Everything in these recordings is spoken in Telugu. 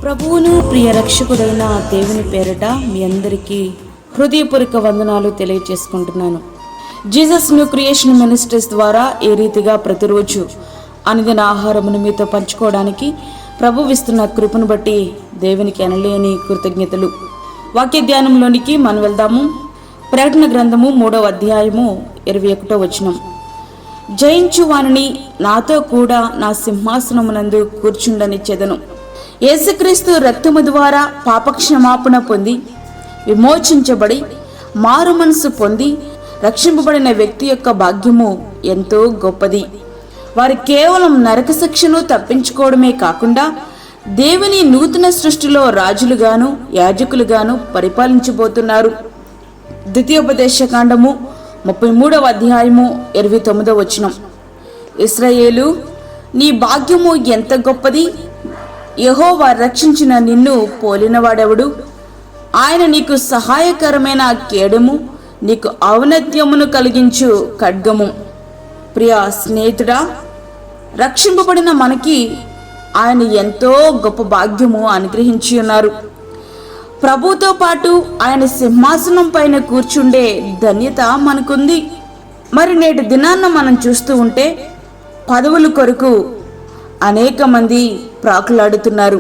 ప్రభువును ప్రియ రక్షకుడైన దేవుని పేరిట మీ అందరికీ హృదయపూర్వక వందనాలు తెలియజేసుకుంటున్నాను. జీసస్ న్యూ క్రియేషన్ మినిస్ట్రీస్ ద్వారా ఏ రీతిగా ప్రతిరోజు అనుదిన ఆహారమును మీతో పంచుకోవడానికి ప్రభువు ఇస్తున్న కృపను బట్టి దేవునికి ఎనలేని కృతజ్ఞతలు. వాక్య ధ్యానంలోనికి మనం వెళ్దాము. ప్రకటన గ్రంథము 3వ అధ్యాయము 21వ వచనం. జయించు వానిని నాతో కూడా నా సింహాసనమునందు కూర్చుండనిచ్చెదను. యేసుక్రీస్తు రక్తము ద్వారా పాపక్షమాపణ పొంది విమోచించబడి మారు మనసు పొంది రక్షింపబడిన వ్యక్తి యొక్క భాగ్యము ఎంతో గొప్పది. వారు కేవలం నరక శిక్షను తప్పించుకోవడమే కాకుండా దేవుని నూతన సృష్టిలో రాజులుగాను యాజకులుగాను పరిపాలించబోతున్నారు. ద్వితీయోపదేశకాండము 33వ అధ్యాయము 29వ వచనం. ఇశ్రాయేలు, నీ భాగ్యము ఎంత గొప్పది! యెహోవా రక్షించిన నిన్ను పోలినవాడెవడు? ఆయన నీకు సహాయకరమైన కేడము, నీకు ఔన్నత్యమును కలిగించు ఖడ్గము. ప్రియ స్నేహితుడా, రక్షింపబడిన మనకి ఆయన ఎంతో గొప్ప భాగ్యము అనుగ్రహించి ఉన్నారు. ప్రభుతో పాటు ఆయన సింహాసనం పైన కూర్చుండే ధన్యత మనకుంది. మరి నేటి దినాన్న మనం చూస్తూ ఉంటే పదవుల కొరకు అనేక మంది ప్రాకులాడుతున్నారు.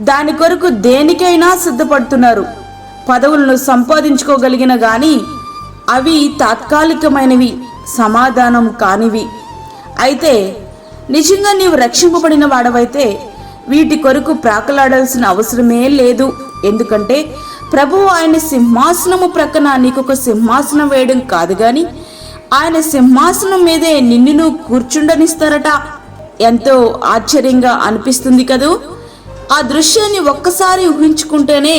దాని కొరకు దేనికైనా సిద్ధపడుతున్నారు. పదవులను సంపాదించుకోగలిగిన గాని అవి తాత్కాలికమైనవి, సమాధానం కానివి. అయితే నిజంగా నీవు రక్షింపబడిన వాడవైతే వీటి కొరకు ప్రాకులాడాల్సిన అవసరమే లేదు. ఎందుకంటే ప్రభువు ఆయన సింహాసనము ప్రక్కన నీకొక సింహాసనం వేయడం కాదు గాని ఆయన సింహాసనం మీదే నిన్ను కూర్చుండనిస్తారట. ఎంతో ఆశ్చర్యంగా అనిపిస్తుంది కదూ. ఆ దృశ్యాన్ని ఒక్కసారి ఊహించుకుంటేనే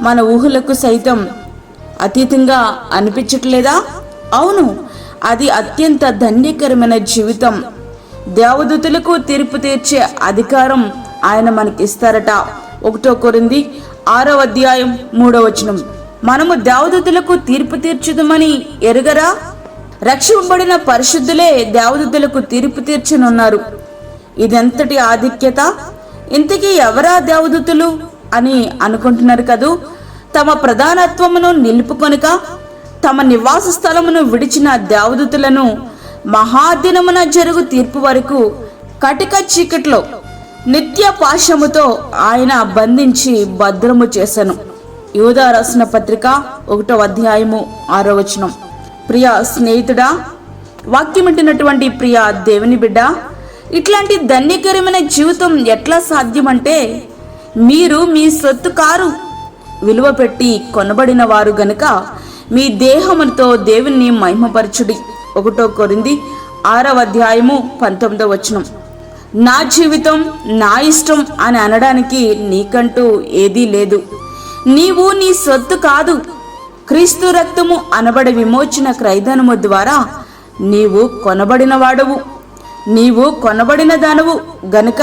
మన ఊహలకు సైతం అతీతంగా అనిపించట్లేదా? అవును, అది అత్యంత ధన్యకరమైన జీవితం. దేవదూతలకు తీర్పు తీర్చే అధికారం ఆయన మనకిస్తారట. 1 కొరింథీ 6వ అధ్యాయం 3వ వచనం. మనము దేవదూతలకు తీర్పు తీర్చుదమని ఎరుగరా? రక్షింపబడిన పరిశుద్ధులే దేవదూతలకు తీర్పు తీర్చనున్నారు. ఇదెంతటి ఆధిక్యత! ఇంతకీ ఎవరా దేవదూతలు అని అనుకుంటున్నారు కదూ. తమ ప్రధానత్వమును నిలుపుకొనుక తమ నివాస స్థలమును విడిచిన దేవదూతలను మహాదినమున జరుగు తీర్పు వరకు కటిక చీకట్లో నిత్య పాశముతో ఆయన బంధించి భద్రము చేసెను. యూదా రాసిన పత్రిక 1వ అధ్యాయము 6వ వచనం. ప్రియ స్నేహితుడా, వాక్యమింటినటువంటి ప్రియ దేవుని బిడ్డ, ఇట్లాంటి ధన్యకరమైన జీవితం ఎట్లా సాధ్యమంటే మీరు మీ సొత్తు కారు, విలువ పెట్టి కొనబడిన వారు గనుక మీ దేహముతో దేవుని మహిమపరచుడి. 1 కొరింథీ 6వ అధ్యాయము 19వ వచనం. నా జీవితం నా ఇష్టం అని అనడానికి నీకంటూ ఏదీ లేదు. నీవు నీ సొత్తు కాదు. క్రీస్తు రక్తము అనబడే విమోచన క్రయధనము ద్వారా నీవు కొనబడిన వాడవు, నీవు కొనబడిన దానవు గనుక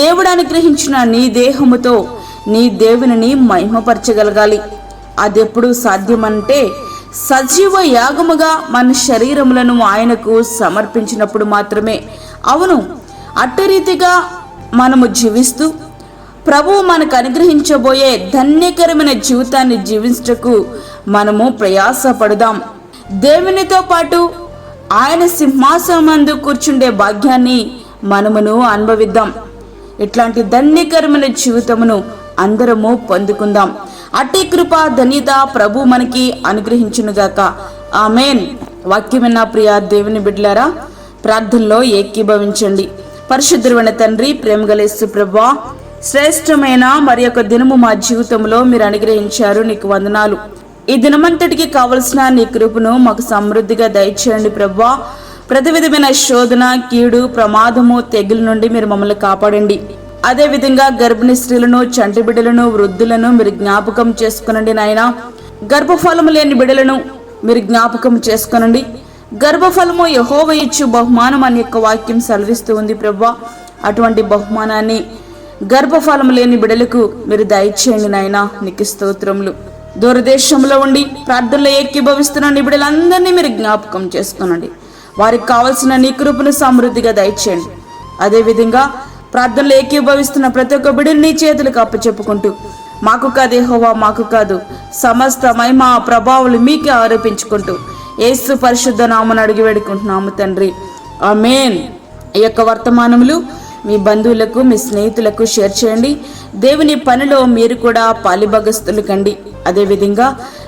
దేవుడు అనుగ్రహించిన నీ దేహముతో నీ దేవునిని మహిమపరచగలగాలి. అదెప్పుడు సాధ్యమంటే సజీవ యాగముగా మన శరీరములను ఆయనకు సమర్పించినప్పుడు మాత్రమే. అవును, అట్టరీతిగా మనము జీవిస్తూ ప్రభువు మనకు అనుగ్రహించబోయే ధన్యకరమైన జీవితాన్ని జీవించటకు మనము ప్రయాసపడదాం. దేవునితో పాటు ఆయన సింహాసనమందు కూర్చుండే భాగ్యాన్ని మనమును అనుభవిద్దాం. ఇట్లాంటి ధన్యకరమైన జీవితమును అందరము పొందుకుందాం. అట్టి కృప ధన్యత ప్రభు మనకి అనుగ్రహించునుగాక. ఆమేన్. వాక్యమైన ప్రియ దేవుని బిడ్డలారా, ప్రార్థనలో ఏకీభవించండి. పరిశుద్ధుడైన తండ్రి, ప్రేమగల యేసు ప్రభువా, శ్రేష్టమైన మరి యొక్క దినము మా జీవితంలో మీరు అనుగ్రహించారు. నీకు వందనాలు. ఈ దినమంతటికి కావలసిన నీ కృపను మాకు సమృద్ధిగా దయచేయండి ప్రభువా. ప్రతి విధమైన శోధన, కీడు, ప్రమాదము, తెగులు నుండి మీరు మమ్మల్ని కాపాడండి. అదేవిధంగా గర్భిణీ స్త్రీలను, చంటి బిడ్డలను, వృద్ధులను మీరు జ్ఞాపకం చేసుకునండి నాయనా. గర్భఫలము లేని బిడ్డలను మీరు జ్ఞాపకం చేసుకునండి. గర్భఫలము యెహోవా ఇచ్చు బహుమానం అని యొక్క వాక్యం సెలవిస్తూ ఉంది ప్రభువా. అటువంటి బహుమానాన్ని గర్భఫలము లేని బిడ్డలకు మీరు దయచేయండి నాయనా. నీకు స్తోత్రములు. దూరదేశంలో ఉండి ప్రార్థనలో ఏకీభవిస్తున్న నీ బిడ్డలందరినీ మీరు జ్ఞాపకం చేసుకునండి. వారికి కావలసిన నీ కృపను సమృద్ధిగా దయచేయండి. అదేవిధంగా ప్రార్థనలు ఏకీభవిస్తున్న ప్రతి ఒక్క బిడ్డని నీ చేతులకు అప్పచెప్పుకుంటూ, మాకు కాదు యెహోవా, మాకు కాదు, సమస్త మహిమ ప్రభావాలు మీకే ఆరోపించుకుంటూ యేసు పరిశుద్ధ నామమున అడిగి వేడుకుంటున్నాము తండ్రి, ఆమేన్. ఈ యొక్క వర్తమానములు మీ బంధువులకు, మీ స్నేహితులకు షేర్ చేయండి. దేవుని పనిలో మీరు కూడా పాలిభాగస్తులు కండి. అదేవిధంగా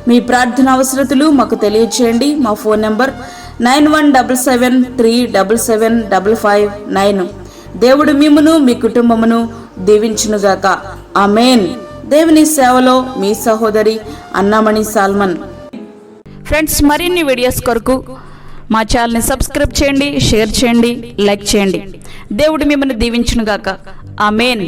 మీ ప్రార్థన అవసరతలు మాకు తెలియచేయండి. మా ఫోన్ నెంబర్ 9177377559. దేవుడు మిమ్మును మీ కుటుంబమును దీవించునుగాక, ఆమేన్. దేవుని సేవలో మీ సహోదరి అన్నామణి సాల్మన్. ఫ్రెండ్స్, మరిన్ని వీడియోస్ కొరకు మా ఛానల్ని సబ్స్క్రైబ్ చేయండి, షేర్ చేయండి, లైక్ చేయండి. దేవుడు మిమ్మల్ని దీవించునుగాక, ఆమేన్.